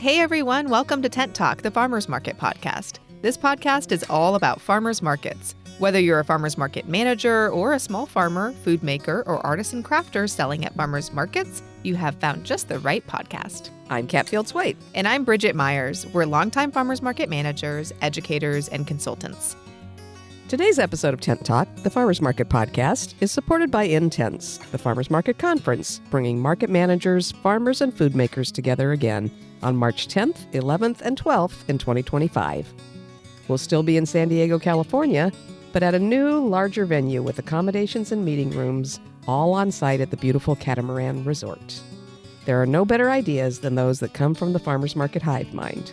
Hey everyone, welcome to Tent Talk, the Farmers Market podcast. This podcast is all about farmers markets. Whether you're a farmers market manager or a small farmer, food maker, or artisan crafter selling at farmers markets, you have found just the right podcast. I'm Kat Fields-White. And I'm Bridget Myers. We're longtime farmers market managers, educators, and consultants. Today's episode of Tent Talk, the Farmers Market podcast, is supported by Intense, the Farmers Market Conference, bringing market managers, farmers, and food makers together again on March 10th, 11th, and 12th in 2025. We'll still be in San Diego, California, but at a new, larger venue with accommodations and meeting rooms, all on site at the beautiful Catamaran Resort. There are no better ideas than those that come from the Farmers Market hive mind.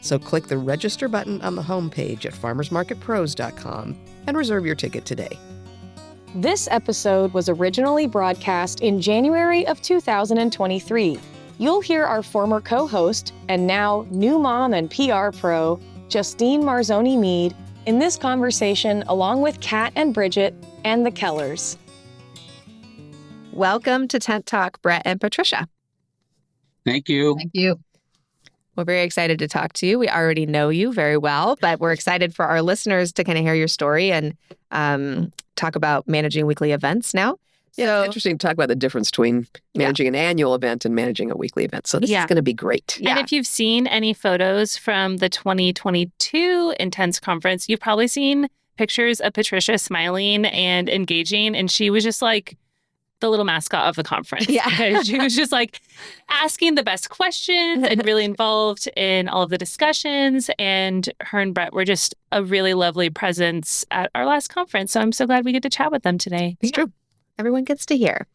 So click the register button on the homepage at farmersmarketpros.com and reserve your ticket today. This episode was originally broadcast in January of 2023. You'll hear our former co-host and now new mom and PR pro, Justine Marzoni-Mead, in this conversation along with Kat and Bridget and the Kellers. Welcome to Tent Talk, Brett and Patricia. Thank you. Thank you. We're very excited to talk to you. We already know you very well, but we're excited for our listeners to kind of hear your story and talk about managing weekly events now. Yeah, it's interesting to talk about the difference between managing an annual event and managing a weekly event. So this is going to be great. And if you've seen any photos from the 2022 Intense Conference, you've probably seen pictures of Patricia smiling and engaging, and she was just like the little mascot of the conference. Yeah. She was just like asking the best questions and really involved in all of the discussions. And her and Brett were just a really lovely presence at our last conference. So I'm so glad we get to chat with them today. It's true. Everyone gets to hear.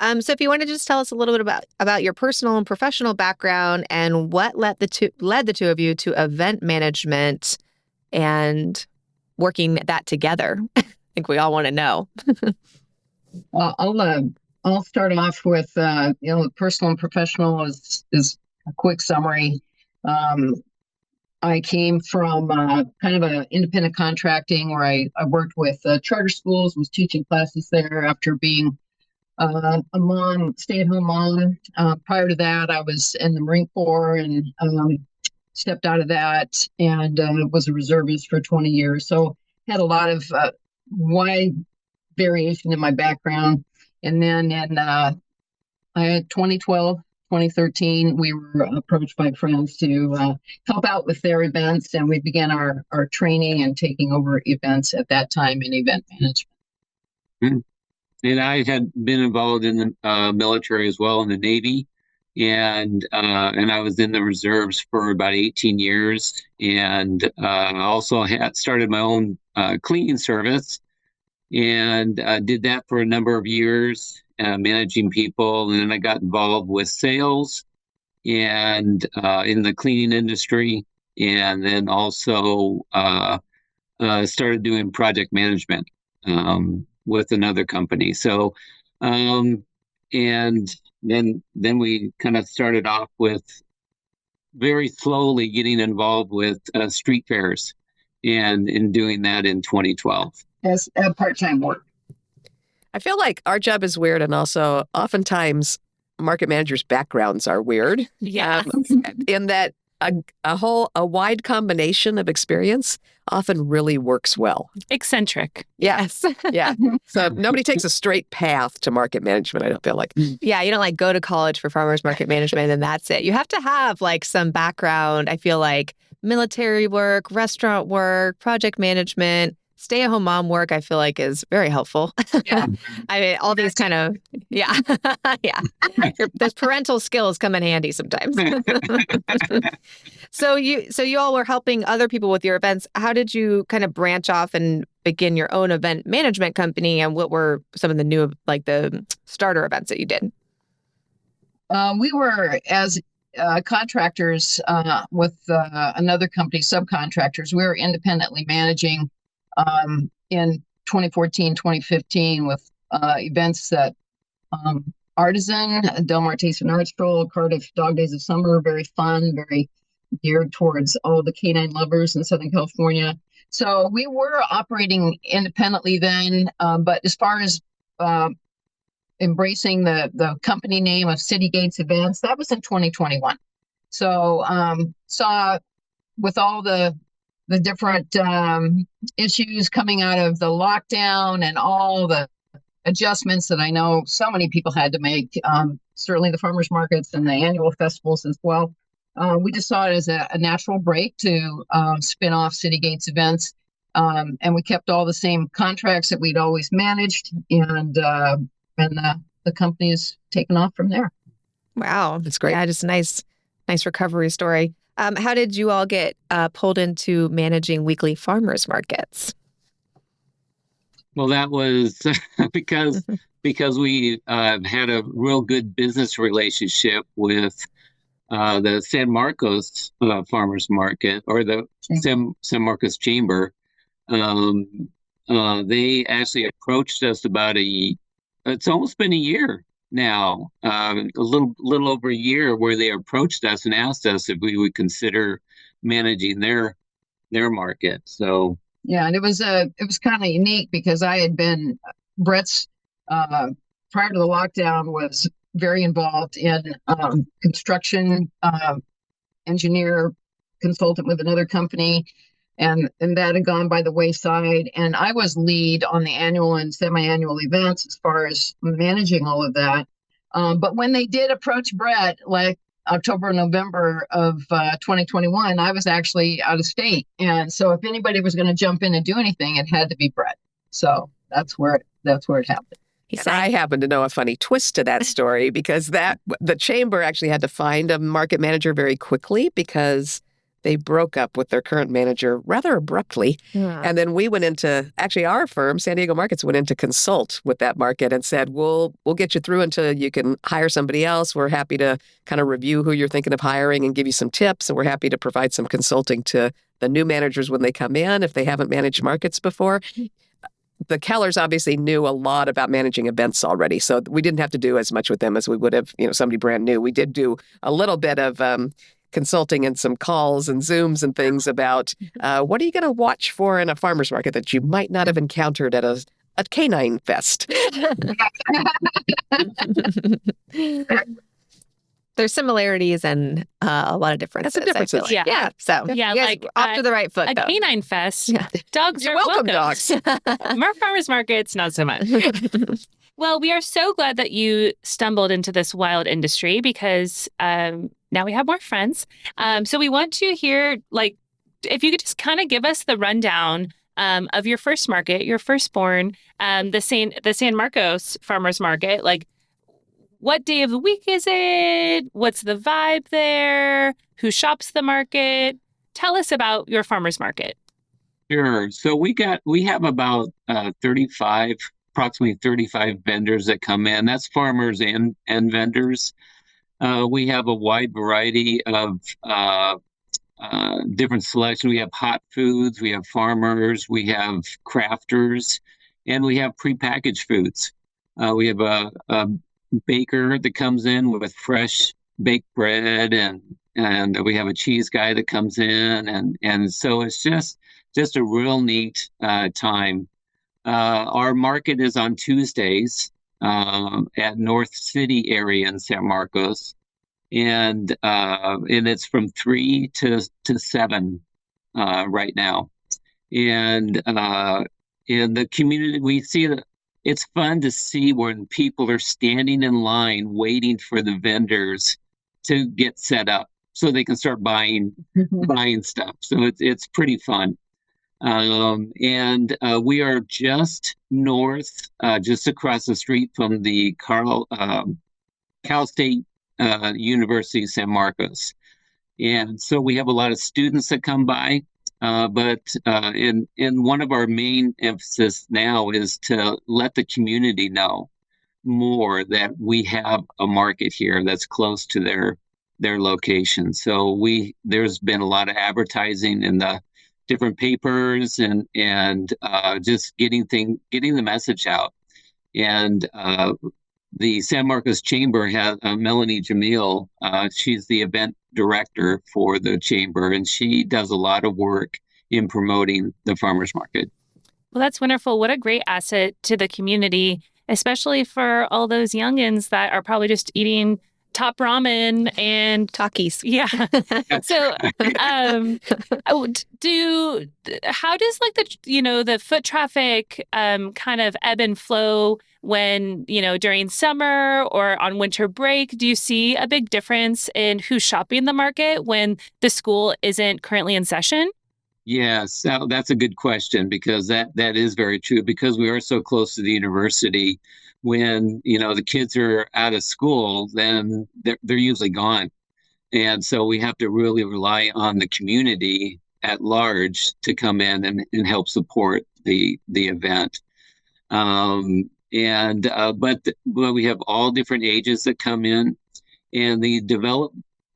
So if you want to just tell us a little bit about your personal and professional background and what led the two of you to event management and working that together. I think we all want to know. I'll start off with personal and professional is a quick summary. I came from kind of an independent contracting where I worked with charter schools, was teaching classes there after being a mom, stay-at-home mom. Prior to that, I was in the Marine Corps and stepped out of that and was a reservist for 20 years. So had a lot of wide variation in my background. And then in 2012, 2013, we were approached by friends to help out with their events, and we began our training and taking over events at that time in event management. And I had been involved in the military as well, in the Navy, and I was in the reserves for about 18 years, and also had started my own cleaning service, and did that for a number of years, managing people. And then I got involved with sales and in the cleaning industry, and then also started doing project management with another company. So, and then we kind of started off with very slowly getting involved with street fairs, and in doing that in 2012. As part-time work. I feel like our job is weird, and also oftentimes market managers' backgrounds are weird. Yeah. In that a wide combination of experience often really works well. Eccentric. Yes. Yeah. So nobody takes a straight path to market management, I don't feel like. Yeah, you don't like go to college for farmers market management and that's it. You have to have like some background, I feel like military work, restaurant work, project management. Stay-at-home mom work, I feel like, is very helpful. Yeah. I mean, all these kind of, yeah. Those parental skills come in handy sometimes. So you all were helping other people with your events. How did you kind of branch off and begin your own event management company? And what were some of the new, like the starter events that you did? We were, as contractors with another company, subcontractors, we were independently managing in 2014, 2015 with events that Artisan, Del Mar Taste and Art Stroll, Cardiff Dog Days of Summer, very fun, very geared towards all the canine lovers in Southern California. So we were operating independently then, but as far as embracing the company name of City Gates Events, that was in 2021. So saw with all the different issues coming out of the lockdown and all the adjustments that I know so many people had to make, certainly the farmers markets and the annual festivals as well. We just saw it as a natural break to spin off City Gates events. And we kept all the same contracts that we'd always managed, and the company has taken off from there. Wow. That's great. Yeah, just a nice recovery story. How did you all get pulled into managing weekly farmers markets? Well, that was because we had a real good business relationship with the San Marcos Farmers Market, or the San Marcos Chamber. They actually approached us it's almost been a year now, a little over a year, where they approached us and asked us if we would consider managing their market. So yeah, and it was kind of unique because I had been Brett's prior to the lockdown was very involved in construction, engineer, consultant with another company, and that had gone by the wayside. And I was lead on the annual and semi-annual events as far as managing all of that. But when they did approach Brett, like October, November of 2021, I was actually out of state. And so if anybody was going to jump in and do anything, it had to be Brett. So that's where it happened. And I happen to know a funny twist to that story because the chamber actually had to find a market manager very quickly because they broke up with their current manager rather abruptly. Yeah. And then we went into, actually our firm, San Diego Markets, went in to consult with that market and said, we'll get you through until you can hire somebody else. We're happy to kind of review who you're thinking of hiring and give you some tips. And we're happy to provide some consulting to the new managers when they come in, if they haven't managed markets before. The Kellers obviously knew a lot about managing events already, so we didn't have to do as much with them as we would have, somebody brand new. We did do a little bit of consulting and some calls and Zooms and things about what are you going to watch for in a farmer's market that you might not have encountered at a canine fest. There's similarities and a lot of differences. That's the differences. Like. Yeah. So yeah, you guys like off to the right foot. A though. canine fest. Yeah. Dogs You're are welcome, dogs. More farmers markets, not so much. Well, we are so glad that you stumbled into this wild industry because now we have more friends. So we want to hear, if you could just kind of give us the rundown of your first market, your firstborn, the San Marcos Farmers Market. What day of the week is it? What's the vibe there? Who shops the market? Tell us about your farmers market. Sure. So we have about approximately 35 vendors that come in. That's farmers and vendors. We have a wide variety of different selection. We have hot foods, we have farmers, we have crafters, and we have prepackaged foods. We have a baker that comes in with fresh baked bread, and we have a cheese guy that comes in, and so it's just a real neat time. Our market is on Tuesdays at North City area in San Marcos, and it's from 3 to 7 right now. And in the community, we see that it's fun to see when people are standing in line waiting for the vendors to get set up so they can start buying stuff. So it's pretty fun. And we are just north, just across the street from the Cal State University San Marcos. And so we have a lot of students that come by. But in one of our main emphasis now is to let the community know more that we have a market here that's close to their location. So there's been a lot of advertising in the different papers and just getting the message out. And the San Marcos Chamber has Melanie Jamil. She's the event director for the chamber, and she does a lot of work in promoting the farmers market. Well, that's wonderful. What a great asset to the community, especially for all those youngins that are probably just eating top ramen and Talkies. yeah. So, how does like the foot traffic kind of ebb and flow when, during summer or on winter break? Do you see a big difference in who's shopping the market when the school isn't currently in session? Yes, so that's a good question because that is very true because we are so close to the university. When, the kids are out of school, then they're usually gone. And so we have to really rely on the community at large to come in and help support the event. But we have all different ages that come in, and the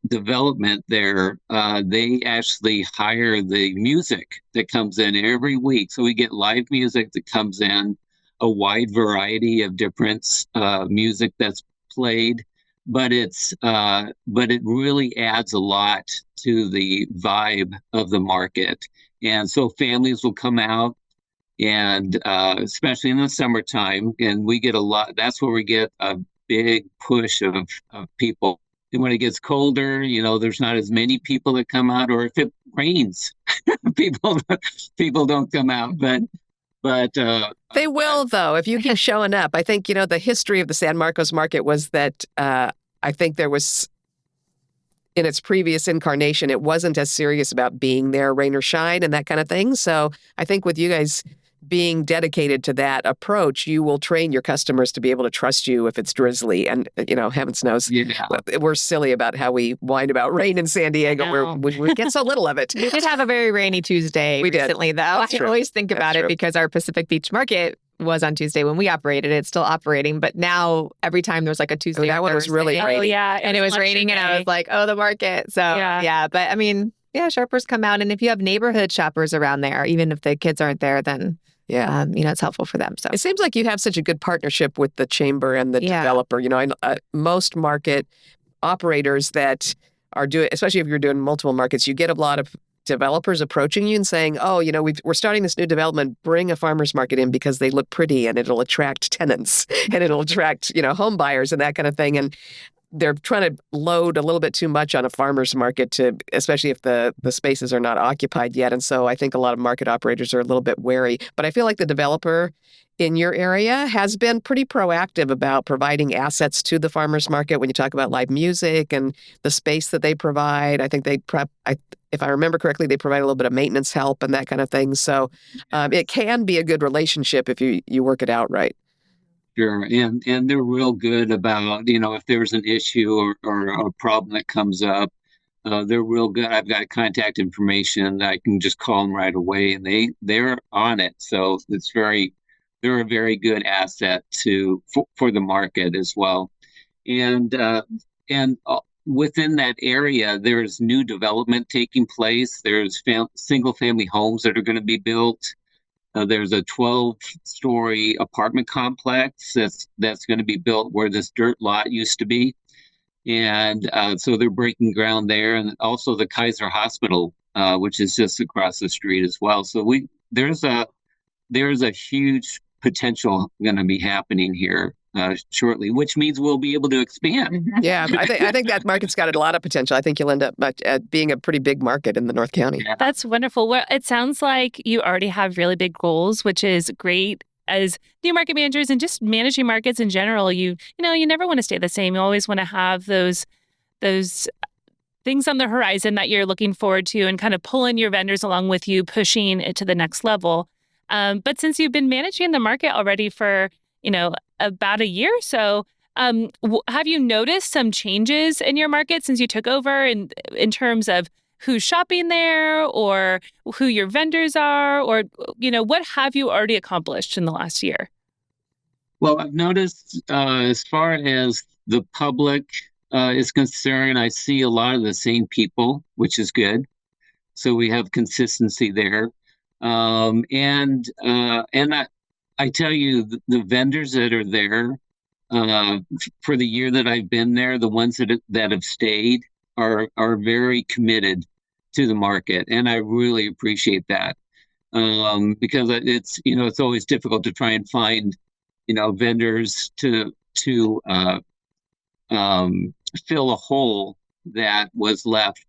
development there, they actually hire the music that comes in every week. So we get live music that comes in, a wide variety of different music that's played, but it really adds a lot to the vibe of the market. And so families will come out, and especially in the summertime, and we get a lot. That's where we get a big push of people. And when it gets colder, there's not as many people that come out, or if it rains, people people don't come out. But They will, though, if you keep showing up. I think, the history of the San Marcos market was that I think there was, in its previous incarnation, it wasn't as serious about being there, rain or shine, and that kind of thing. So I think with you guys being dedicated to that approach, you will train your customers to be able to trust you if it's drizzly. And, heavens knows, yeah, we're silly about how we whine about rain in San Diego, where we get so little of it. We did have a very rainy Tuesday recently, though. That's I true. always think about it because our Pacific Beach Market was on Tuesday when we operated. It's still operating, but now every time there's like a Tuesday, that one was really Oh, rainy. yeah. and it was raining, and I was like, oh, the market. So yeah, but I mean, yeah, shoppers come out, and if you have neighborhood shoppers around there, even if the kids aren't there, then it's helpful for them. So it seems like you have such a good partnership with the chamber and the developer. Most market operators that are doing, especially if you're doing multiple markets, you get a lot of developers approaching you and saying, oh, we're starting this new development, bring a farmer's market in because they look pretty and it'll attract tenants and it'll attract, home buyers and that kind of thing. And they're trying to load a little bit too much on a farmer's market, especially if the spaces are not occupied yet. And so I think a lot of market operators are a little bit wary. But I feel like the developer in your area has been pretty proactive about providing assets to the farmer's market. When you talk about live music and the space that they provide, I think if I remember correctly, they provide a little bit of maintenance help and that kind of thing. So it can be a good relationship if you work it out right. Sure, and they're real good about, if there's an issue or a problem that comes up, they're real good. I've got contact information that I can just call them right away, and they're on it. So they're a very good asset for the market as well. And within that area, there's new development taking place. There's single family homes that are going to be built. There's a 12-story apartment complex that's going to be built where this dirt lot used to be. And so they're breaking ground there. And also the Kaiser Hospital, which is just across the street as well. So there's a huge potential going to be happening here shortly, which means we'll be able to expand. Yeah, I think that market's got a lot of potential. I think you'll end up being a pretty big market in the North County. Yeah. That's wonderful. Well, it sounds like you already have really big goals, which is great as new market managers and just managing markets in general. You never want to stay the same. You always want to have those things on the horizon that you're looking forward to and kind of pulling your vendors along with you, pushing it to the next level. But since you've been managing the market already for, about a year or so, have you noticed some changes in your market since you took over in terms of who's shopping there or who your vendors are, or, what have you already accomplished in the last year? Well, I've noticed as far as the public is concerned, I see a lot of the same people, which is good. So we have consistency there. And I tell you, the vendors that are there for the year that I've been there, the ones that have stayed are very committed to the market, and I really appreciate that because it's always difficult to try and find vendors to fill a hole that was left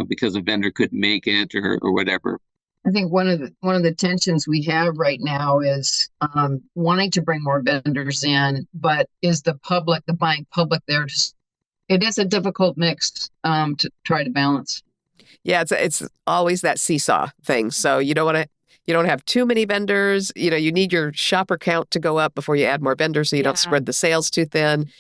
because a vendor couldn't make it or whatever. I think one of the tensions we have right now is wanting to bring more vendors in, but is the buying public there? It is a difficult mix to try to balance. Yeah, it's always that seesaw thing. So you don't have too many vendors. You need your shopper count to go up before you add more vendors so you don't spread the sales too thin.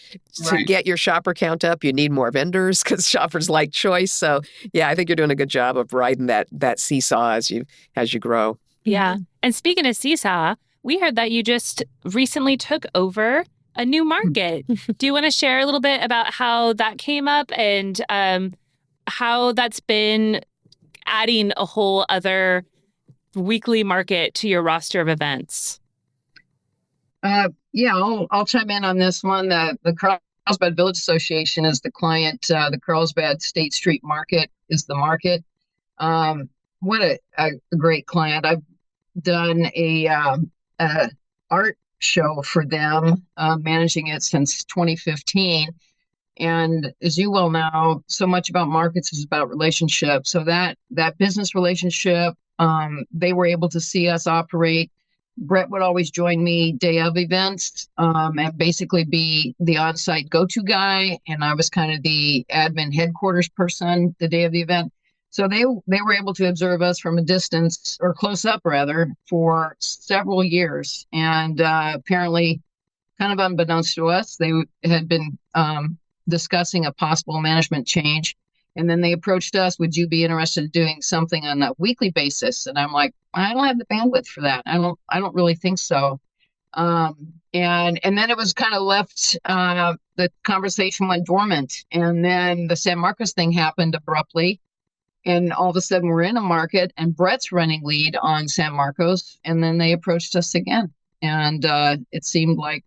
To get your shopper count up, you need more vendors because shoppers like choice. So yeah, I think you're doing a good job of riding that seesaw as you grow. Yeah. And speaking of seesaw, we heard that you just recently took over a new market. Do you want to share a little bit about how that came up and how that's been adding a whole other weekly market to your roster of events? Yeah, I'll chime in on this one. The Carlsbad Village Association is the client. The Carlsbad State Street Market is the market. What a great client. I've done a art show for them, managing it since 2015. And as you well know, so much about markets is about relationships. So that business relationship, they were able to see us operate. Brett would always join me day of events and basically be the on-site go-to guy. And I was kind of the admin headquarters person the day of the event. So they were able to observe us from a distance, or close up rather, for several years. And apparently, kind of unbeknownst to us, they had been discussing a possible management change. And then they approached us, would you be interested in doing something on a weekly basis? And I'm like, I don't have the bandwidth for that. I don't really think so. And then it was kind of left, the conversation went dormant. And then the San Marcos thing happened abruptly. And all of a sudden we're in a market and Brett's running lead on San Marcos. And then they approached us again. And it seemed like,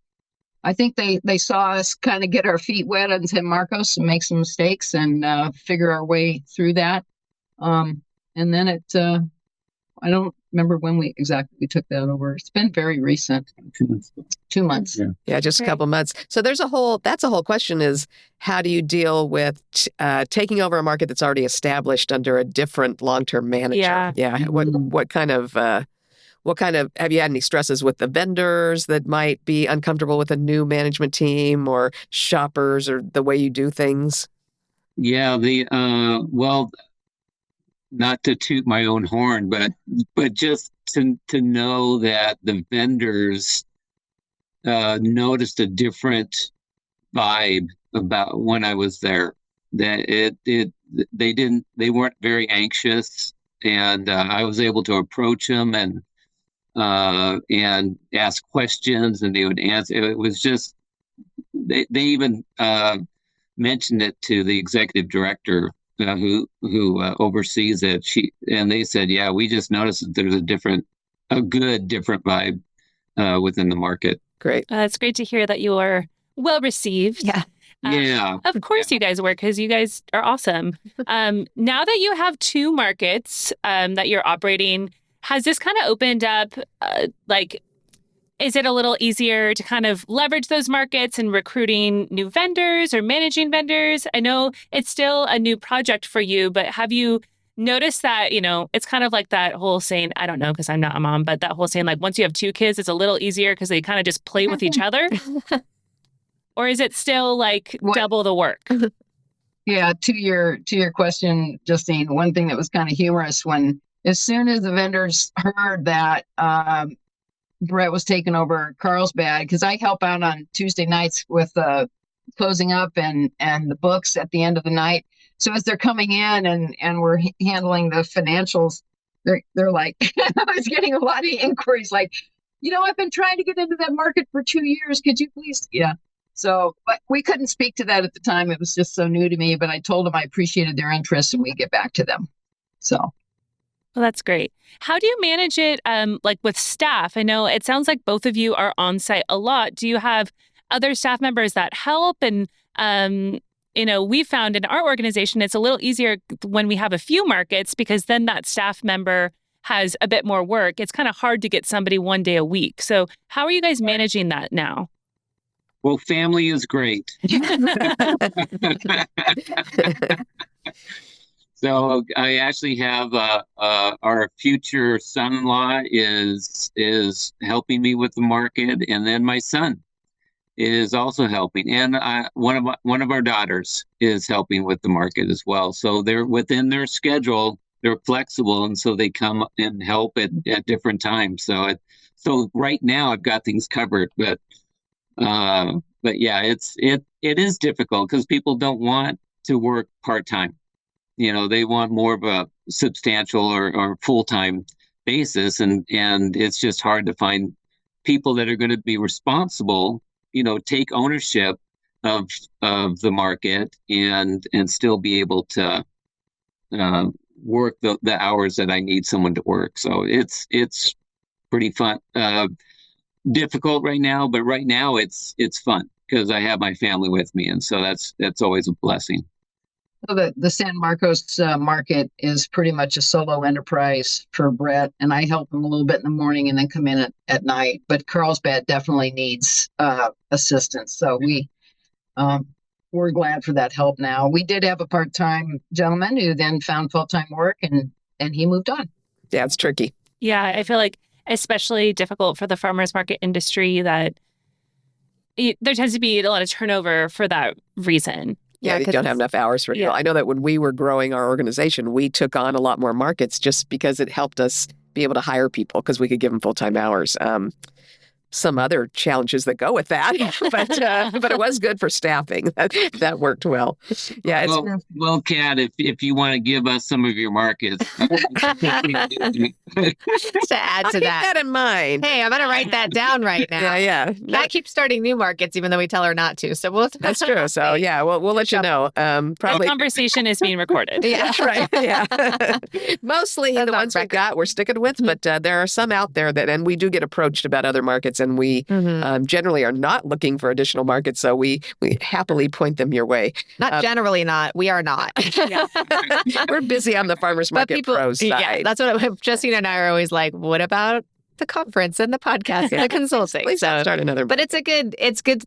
I think they saw us kind of get our feet wet on San Marcos and make some mistakes and figure our way through that. And then I don't remember when we took that over. It's been very recent. 2 months. Yeah, just a couple months. So that's a whole question is, how do you deal with taking over a market that's already established under a different long-term manager? Yeah. What kind of have you had any stresses with the vendors that might be uncomfortable with a new management team, or shoppers, or the way you do things? Yeah, well, not to toot my own horn, but just to know that the vendors noticed a different vibe about when I was there. That they weren't very anxious, and I was able to approach them and ask questions, and they would answer. It was just they even mentioned it to the executive director who oversees it. And they said, yeah, we just noticed that there's a good different vibe within the market. Great. It's great to hear that you are well received. Yeah. Yeah. Of course you guys were, because you guys are awesome. Now that you have 2 markets that you're operating, has this kind of opened up, is it a little easier to kind of leverage those markets and recruiting new vendors or managing vendors? I know it's still a new project for you, but have you noticed that, it's kind of like that whole saying, I don't know, because I'm not a mom, but that whole saying, like, once you have 2 kids, it's a little easier because they kind of just play with each other? Or is it still like double the work? Yeah, to your question, Justine, one thing that was kind of humorous, as soon as the vendors heard that Brett was taking over Carlsbad, because I help out on Tuesday nights with closing up and the books at the end of the night. So as they're coming in and we're handling the financials, they're like, I was getting a lot of inquiries like, I've been trying to get into that market for 2 years. Could you please? Yeah. So, but we couldn't speak to that at the time. It was just so new to me, but I told them I appreciated their interest and we get back to them. So. Well, that's great. How do you manage it with staff? I know it sounds like both of you are on site a lot. Do you have other staff members that help? And, we found in our organization, it's a little easier when we have a few markets, because then that staff member has a bit more work. It's kind of hard to get somebody 1 day a week. So how are you guys managing that now? Well, family is great. So I actually have our future son-in-law is helping me with the market, and then my son is also helping, and one of our daughters is helping with the market as well. So they're within their schedule, they're flexible, and so they come and help at different times. So right now I've got things covered, but yeah, it is difficult because people don't want to work part-time. They want more of a substantial or full-time basis, and it's just hard to find people that are going to be responsible, take ownership of the market and still be able to work the hours that I need someone to work. So it's pretty fun. Difficult right now, but right now it's fun because I have my family with me, and so that's always a blessing. So the San Marcos market is pretty much a solo enterprise for Brett, and I help him a little bit in the morning and then come in at night. But Carlsbad definitely needs assistance, so we're glad for that help now. We did have a part-time gentleman who then found full-time work, and he moved on. Yeah, it's tricky. Yeah, I feel like especially difficult for the farmers market industry that there tends to be a lot of turnover for that reason. Yeah, you don't have enough hours for it. Yeah. I know that when we were growing our organization, we took on a lot more markets just because it helped us be able to hire people because we could give them full-time hours. Some other challenges that go with that, but it was good for staffing. That worked well. Yeah. Well, Kat, if you want to give us some of your markets, To add I'll to keep that in mind. Hey, I'm going to write that down right now. Yeah. Kat keeps starting new markets, even though we tell her not to. So That's true. So yeah, we'll let you know. The Probably. conversation is being recorded. Yeah, right. Yeah. Mostly the ones we've got we're sticking with, but there are some out there and we do get approached about other markets, and we generally are not looking for additional markets, so we happily point them your way. Not generally not. We are not. We're busy on the farmers market pros side. Yeah, that's what Justine and I are always like, what about the conference and the podcast and the consulting? Please start another. But it's good.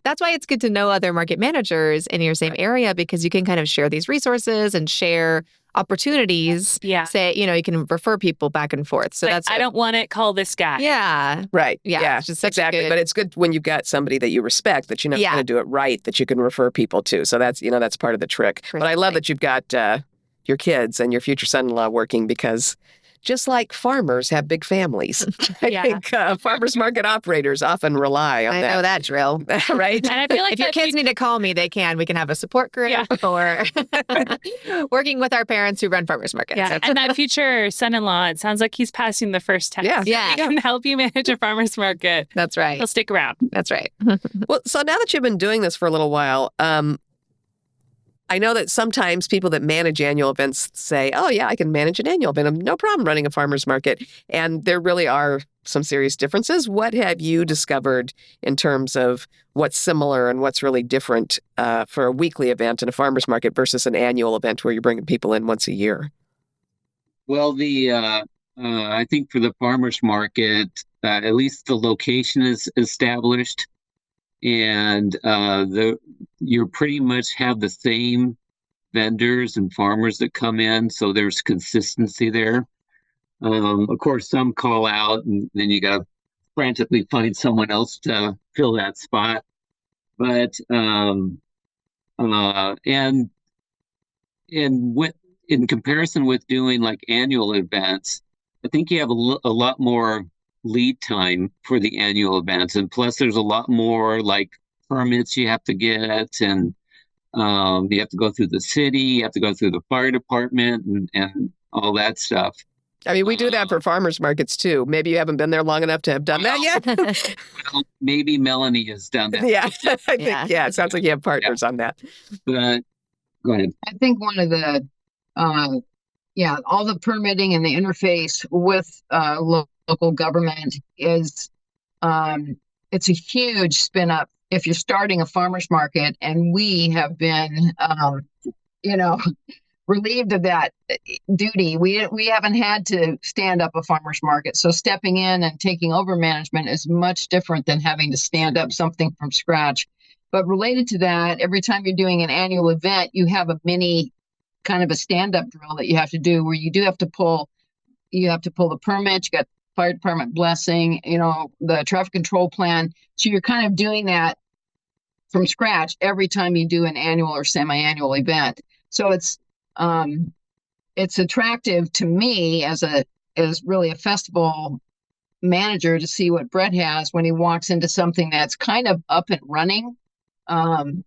That's why it's good to know other market managers in your same area, because you can kind of share these resources and share opportunities. Yeah. Say, you can refer people back and forth. So I don't want it, call this guy. Yeah. Right. Yeah. It's just exactly. But it's good when you've got somebody that you respect, that you know how to do it right, that you can refer people to. So that's part of the trick. But I love that you've got your kids and your future son-in-law working, because just like farmers have big families, I think farmers market operators often rely on that. I know that drill. Right? And I feel like if your kids need to call me, they can. We can have a support group or working with our parents who run farmers markets. Yeah. And that future son-in-law, it sounds like he's passing the first test. Yeah. He can help you manage a farmer's market. That's right. He'll stick around. That's right. Well, so now that you've been doing this for a little while, I know that sometimes people that manage annual events say, oh, yeah, I can manage an annual event. No problem running a farmer's market. And there really are some serious differences. What have you discovered in terms of what's similar and what's really different for a weekly event in a farmer's market versus an annual event where you're bringing people in once a year? Well, I think for the farmer's market, at least the location is established. And you pretty much have the same vendors and farmers that come in, so there's consistency there. Of course, some call out, and then you got to frantically find someone else to fill that spot. But and in comparison with doing like annual events, I think you have a lot more lead time for the annual events, and plus there's a lot more like permits you have to get, and you have to go through the city, you have to go through the fire department and all that stuff. I mean, we do that for farmers markets too. Maybe you haven't been there long enough to have done that yet. Well, maybe Melanie has done that. Yeah, I think it sounds like you have partners on that. But go ahead. I think one of the all the permitting and the interface with local government is it's a huge spin up if you're starting a farmer's market, and we have been relieved of that duty. We haven't had to stand up a farmer's market, so stepping in and taking over management is much different than having to stand up something from scratch. But related to that, every time you're doing an annual event, you have a mini kind of a stand-up drill that you have to do where you have to pull the permit, you got fire department blessing, the traffic control plan. So you're kind of doing that from scratch every time you do an annual or semi-annual event. So it's attractive to me as really a festival manager to see what Brett has when he walks into something that's kind of up and running. And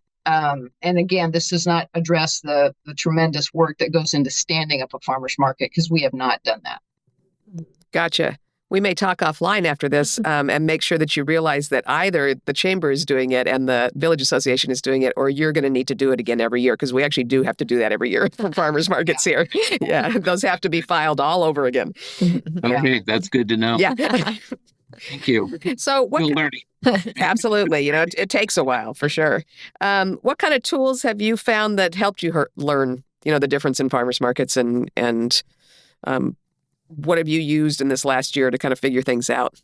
again, this does not address the tremendous work that goes into standing up a farmer's market, because we have not done that. Gotcha. We may talk offline after this and make sure that you realize that either the chamber is doing it and the village association is doing it, or you're going to need to do it again every year, because we actually do have to do that every year for farmers markets here. Yeah, those have to be filed all over again. Okay, that's good to know. Yeah. Thank you. So Still learning. Absolutely. It takes a while for sure. What kind of tools have you found that helped you learn, the difference in farmers markets and what have you used in this last year to kind of figure things out?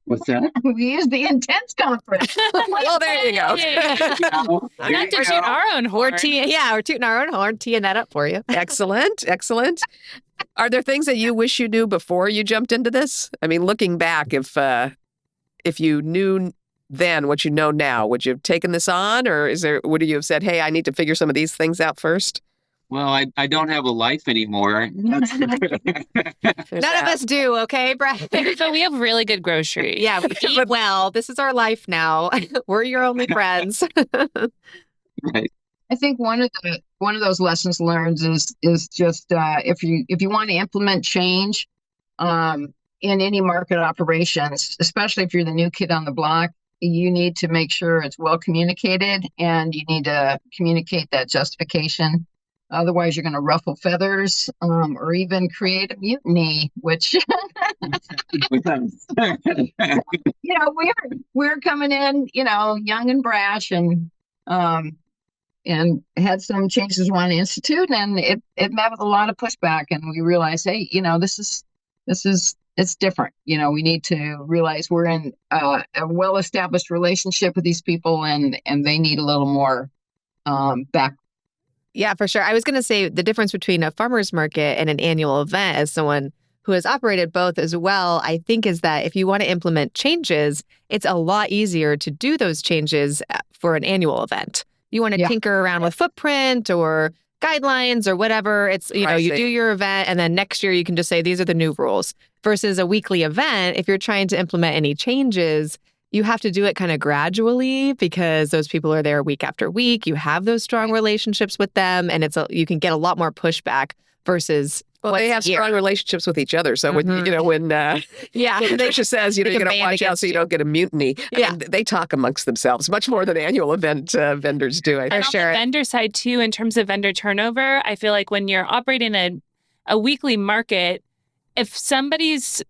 What's that? We used the Intense conference. Well, there you go. Not to toot our own horn. We're tooting our own horn, teeing that up for you. Excellent. Are there things that you wish you knew before you jumped into this? I mean, looking back, if you knew then what you know now, would you have taken this on, or would you have said, "Hey, I need to figure some of these things out first"? Well, I don't have a life anymore. None of us do, okay, Brett? So we have really good groceries. Yeah, we eat well. This is our life now. We're your only friends. Right. I think one of those lessons learned is just if you want to implement change in any market operations, especially if you're the new kid on the block, you need to make sure it's well communicated, and you need to communicate that justification. Otherwise, you're going to ruffle feathers or even create a mutiny, which, we're coming in, young and brash, and had some changes we want to institute, and it met with a lot of pushback. And we realized, hey, it's different. We need to realize we're in a well-established relationship with these people, and they need a little more back. Yeah, for sure. I was going to say the difference between a farmer's market and an annual event, as someone who has operated both as well, I think is that if you want to implement changes, it's a lot easier to do those changes for an annual event. You want to tinker around with footprint or guidelines or whatever. It's, you do your event, and then next year you can just say, these are the new rules. Versus a weekly event, if you're trying to implement any changes, you have to do it kind of gradually, because those people are there week after week. You have those strong relationships with them, and you can get a lot more pushback versus they have strong relationships with each other. So when Patricia says, you're going to watch out so you don't get a mutiny. I mean, they talk amongst themselves much more than annual event vendors do. And on the vendor side too, in terms of vendor turnover, I feel like when you're operating a weekly market, if somebody's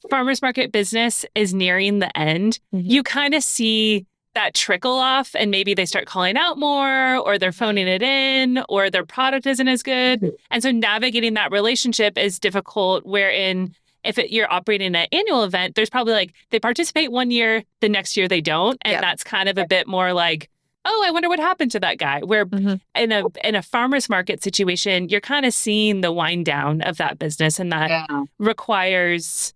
farmers market business is nearing the end, you kind of see that trickle off, and maybe they start calling out more, or they're phoning it in, or their product isn't as good. And so navigating that relationship is difficult, wherein if you're operating an annual event, there's probably they participate one year, the next year they don't. And that's kind of a bit more like, oh, I wonder what happened to that guy. Where in a farmer's market situation, you're kind of seeing the wind down of that business, and that requires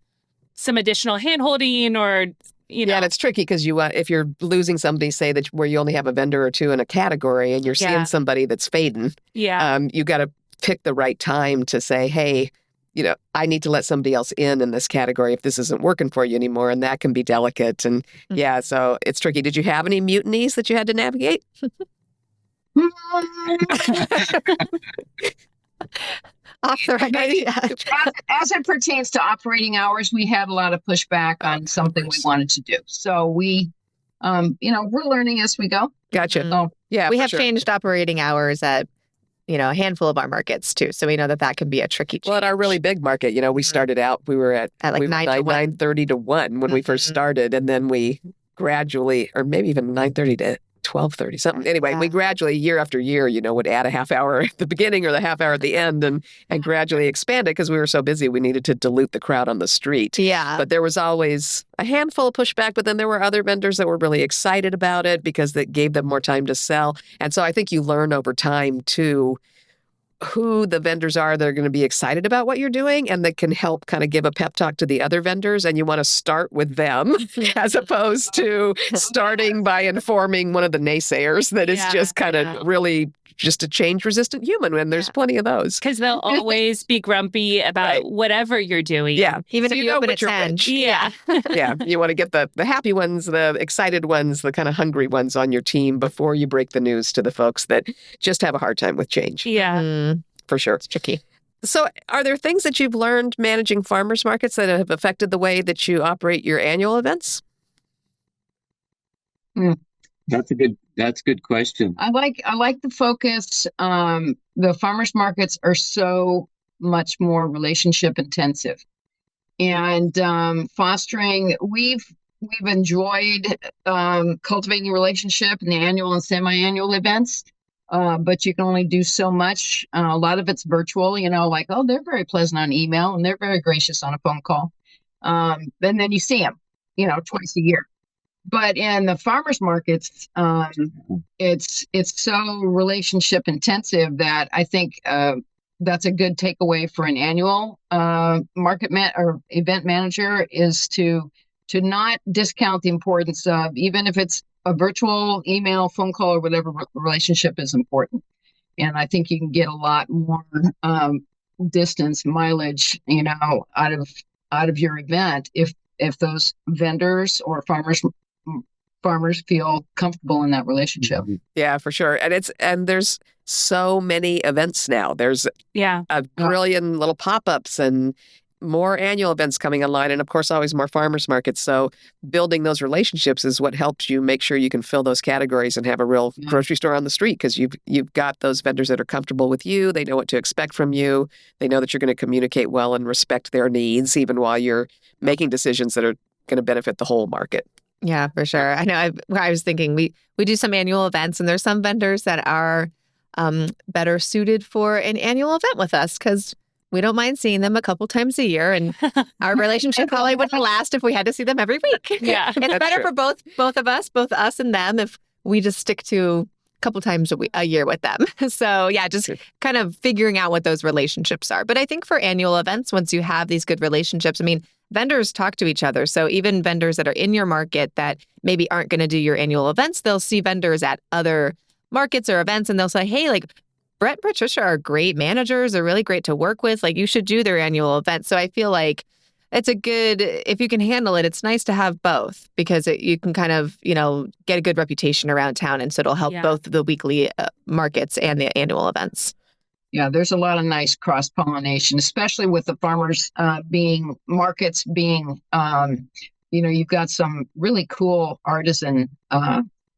some additional handholding, or Yeah, and it's tricky because if you're losing somebody, say that where you only have a vendor or two in a category, and you're seeing somebody that's fading, you got to pick the right time to say, hey, I need to let somebody else in this category if this isn't working for you anymore, and that can be delicate. And so it's tricky. Did you have any mutinies that you had to navigate? Off the record. As it pertains to operating hours, we had a lot of pushback on something we wanted to do. So we, we're learning as we go. Gotcha. So, we have changed operating hours at, a handful of our markets too. So we know that can be a tricky change. Well, at our really big market, we started out, we were at like 9:30 to 1 when we first started. And then we gradually, or maybe even 9:30 to 12:30 something. Anyway, we Yeah. gradually, year after year, would add a half hour at the beginning or the half hour at the end and gradually expand it because we were so busy. We needed to dilute the crowd on the street. Yeah. But there was always a handful of pushback, but then there were other vendors that were really excited about it because that gave them more time to sell. And so I think you learn over time too who the vendors are that are going to be excited about what you're doing and that can help kind of give a pep talk to the other vendors. And you want to start with them as opposed to starting by informing one of the naysayers that is just kind of really just a change resistant human. And there's plenty of those. Because they'll always be grumpy about whatever you're doing. Yeah. Even So if you open at you're 10. rich. Yeah. Yeah. You want to get the happy ones, the excited ones, the kind of hungry ones on your team before you break the news to the folks that just have a hard time with change. Yeah. For sure. It's tricky. So are there things that you've learned managing farmers markets that have affected the way that you operate your annual events? That's a good question. I like the focus. The farmers markets are so much more relationship intensive, and fostering. We've enjoyed cultivating a relationship in the annual and semi-annual events, but you can only do so much. A lot of it's virtual. Like, oh, they're very pleasant on email and they're very gracious on a phone call. And then you see them, twice a year. But in the farmers markets, it's so relationship intensive that I think that's a good takeaway for an annual or event manager is to not discount the importance of, even if it's a virtual email, phone call, or whatever, relationship is important. And I think you can get a lot more distance mileage, out of your event if those vendors or farmers feel comfortable in that relationship. Yeah, for sure. And there's so many events now. There's a brilliant little pop-ups and more annual events coming online, and of course always more farmers markets. So building those relationships is what helps you make sure you can fill those categories and have a real grocery store on the street, because you've got those vendors that are comfortable with you. They know what to expect from you. They know that you're going to communicate well and respect their needs, even while you're making decisions that are going to benefit the whole market. Yeah, for sure. I know. I was thinking we do some annual events, and there's some vendors that are better suited for an annual event with us because we don't mind seeing them a couple times a year, and our relationship probably wouldn't last if we had to see them every week. Yeah, it's better for both of us, both us and them, if we just stick to a couple times a year with them. So yeah, just kind of figuring out what those relationships are. But I think for annual events, once you have these good relationships, I mean, vendors talk to each other. So even vendors that are in your market that maybe aren't going to do your annual events, they'll see vendors at other markets or events, and they'll say, hey, like, Brett and Patricia are great managers. They're really great to work with. Like, you should do their annual event. So I feel like it's if you can handle it, it's nice to have both, because you can kind of, get a good reputation around town. And so it'll help both the weekly markets and the annual events. Yeah, there's a lot of nice cross-pollination, especially with the farmers markets being, you've got some really cool artisan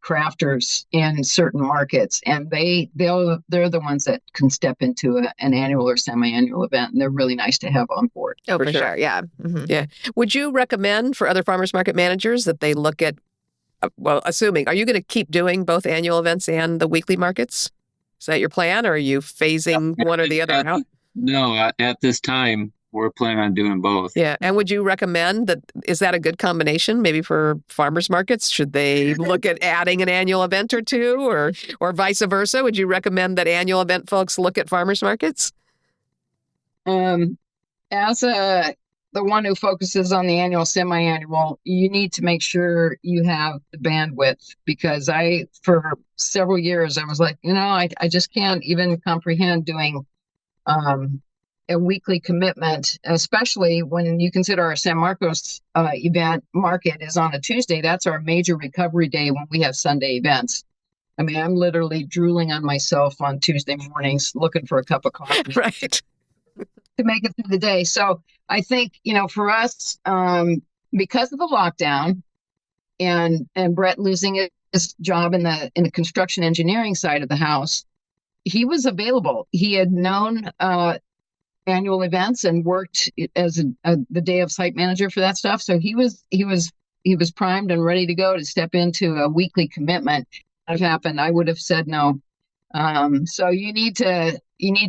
crafters in certain markets, and they're the ones that can step into an annual or semi-annual event, and they're really nice to have on board. Oh, for sure. Yeah. Mm-hmm. Yeah. Would you recommend for other farmers market managers that they look at, are you going to keep doing both annual events and the weekly markets? Is that your plan, or are you phasing one or the other out? No, at this time, we're planning on doing both. Yeah. And would you recommend that? Is that a good combination maybe for farmers markets? Should they look at adding an annual event or two, or vice versa? Would you recommend that annual event folks look at farmers markets? As the one who focuses on the annual, semi-annual, you need to make sure you have the bandwidth, because for several years, I was like, I just can't even comprehend doing a weekly commitment, especially when you consider our San Marcos event market is on a Tuesday. That's our major recovery day when we have Sunday events. I mean, I'm literally drooling on myself on Tuesday mornings looking for a cup of coffee. Right. To make it through the day. So I think, for us, because of the lockdown and Brett losing his job in the construction engineering side of the house, he was available. He had known annual events and worked as the day of site manager for that stuff. So he was primed and ready to go to step into a weekly commitment. have happened, I would have said no. So you need to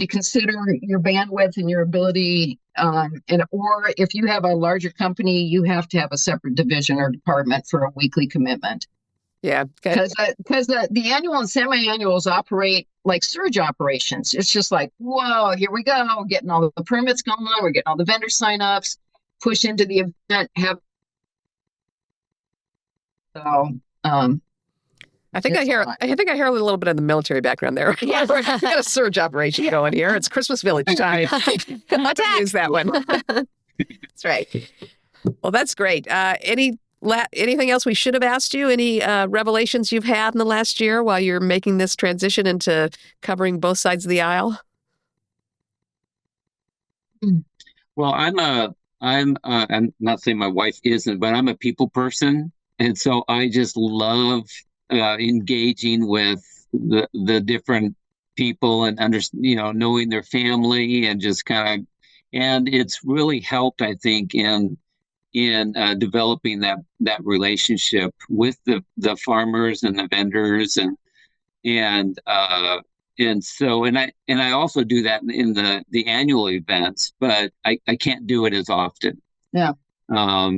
consider your bandwidth and your ability. Or if you have a larger company, you have to have a separate division or department for a weekly commitment. Yeah. Because the annual and semi-annuals operate like surge operations. It's just like, whoa, here we go, we're getting all the permits going on, we're getting all the vendor signups, push into the event, have so I think I hear a little bit of the military background there. Yeah. We got a surge operation going here. It's Christmas Village time. Let's use that one. That's right. Well, that's great. Anything else we should have asked you? Any revelations you've had in the last year while you're making this transition into covering both sides of the aisle? Well, I'm not saying my wife isn't, but I'm a people person. And so I just love engaging with the different people and knowing their family and just and it's really helped, I think, in developing that relationship with the farmers and the vendors and I also do that in the annual events, but I can't do it as often. Yeah.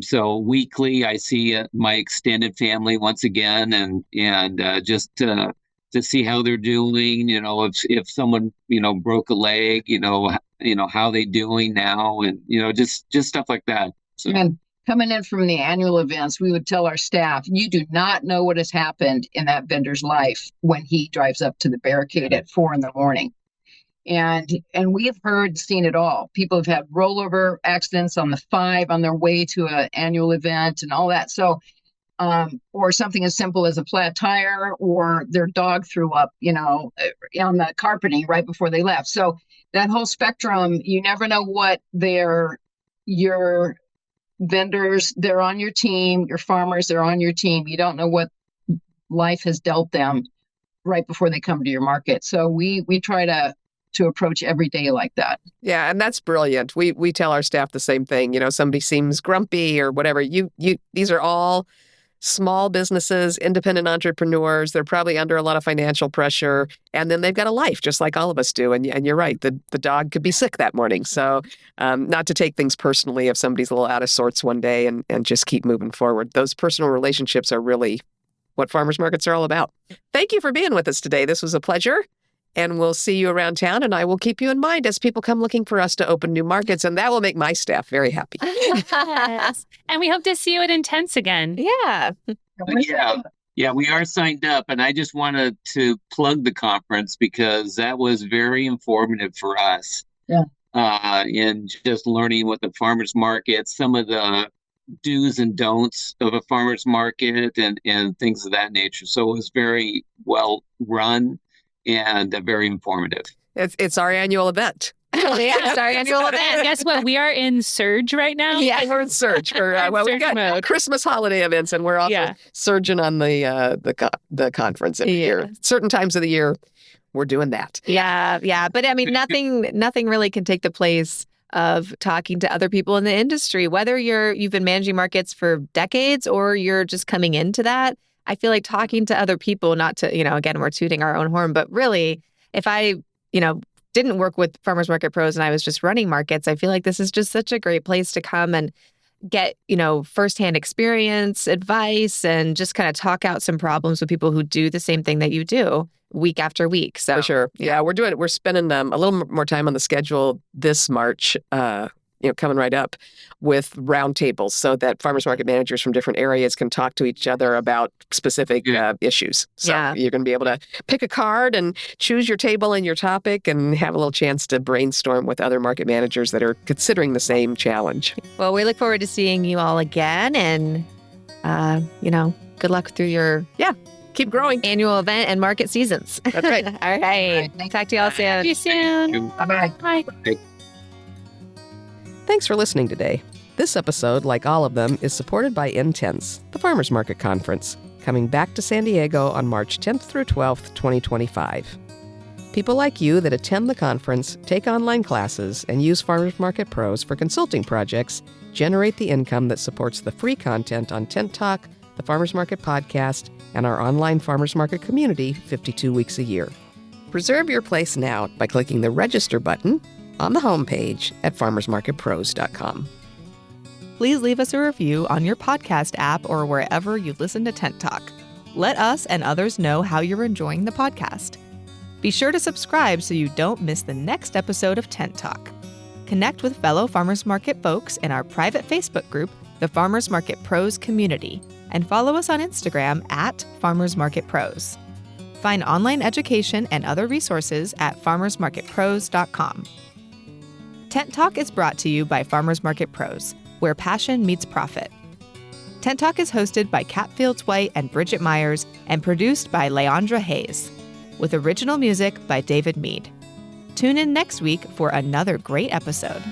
So weekly, I see my extended family once again, and just to see how they're doing. If someone broke a leg, how they doing now, and just stuff like that. So. And coming in from the annual events, we would tell our staff, you do not know what has happened in that vendor's life when he drives up to the barricade at 4 a.m. And we've seen it all. People have had rollover accidents on the 5 on their way to an annual event and all that. So, or something as simple as a flat tire, or their dog threw up, on the carpeting right before they left. So that whole spectrum, you never know what your vendors, they're on your team, your farmers, they're on your team. You don't know what life has dealt them right before they come to your market. So we try to approach every day like that. Yeah, and that's brilliant. We tell our staff the same thing. Somebody seems grumpy or whatever. These are all small businesses, independent entrepreneurs. They're probably under a lot of financial pressure, and then they've got a life just like all of us do. And you're right, the dog could be sick that morning. So not to take things personally if somebody's a little out of sorts one day, and just keep moving forward. Those personal relationships are really what farmers markets are all about. Thank you for being with us today. This was a pleasure. And we'll see you around town, and I will keep you in mind as people come looking for us to open new markets, and that will make my staff very happy. Yes. And we hope to see you at Intense again. Yeah. Yeah, we are signed up, and I just wanted to plug the conference because that was very informative for us. Yeah. In just learning what the farmers market, some of the do's and don'ts of a farmers market, and things of that nature. So it was very well run. And very informative. It's our annual event. Yeah, it's our annual event. Guess what? We are in surge right now. Yeah, we're in surge for we've got mode. Christmas holiday events, and we're also surging on the conference every year. Certain times of the year, we're doing that. Yeah. But I mean, nothing really can take the place of talking to other people in the industry, whether you've been managing markets for decades or you're just coming into that. I feel like talking to other people, not to, again, we're tooting our own horn, but really, if I, didn't work with farmers market pros and I was just running markets, I feel like this is just such a great place to come and get, firsthand experience, advice, and just kind of talk out some problems with people who do the same thing that you do week after week. So for sure. Yeah, we're spending a little more time on the schedule this March, coming right up with roundtables so that farmers market managers from different areas can talk to each other about specific issues. So you're going to be able to pick a card and choose your table and your topic and have a little chance to brainstorm with other market managers that are considering the same challenge. Well, we look forward to seeing you all again, and, good luck through your keep growing annual event and market seasons. That's right. All right. Talk to you all soon. See you soon. Bye-bye. Bye. Thanks for listening today. This episode, like all of them, is supported by Intense, the Farmers Market Conference, coming back to San Diego on March 10th through 12th, 2025. People like you that attend the conference, take online classes, and use Farmers Market Pros for consulting projects generate the income that supports the free content on Tent Talk, the Farmers Market Podcast, and our online farmers market community 52 weeks a year. Reserve your place now by clicking the register button on the homepage at farmersmarketpros.com. Please leave us a review on your podcast app or wherever you listen to Tent Talk. Let us and others know how you're enjoying the podcast. Be sure to subscribe so you don't miss the next episode of Tent Talk. Connect with fellow farmers market folks in our private Facebook group, the Farmers Market Pros Community, and follow us on Instagram at Farmers Market Pros. Find online education and other resources at farmersmarketpros.com. Tent Talk is brought to you by Farmers Market Pros, where passion meets profit. Tent Talk is hosted by Kat Fields-White and Bridget Myers and produced by Leandra Hayes, with original music by David Mead. Tune in next week for another great episode.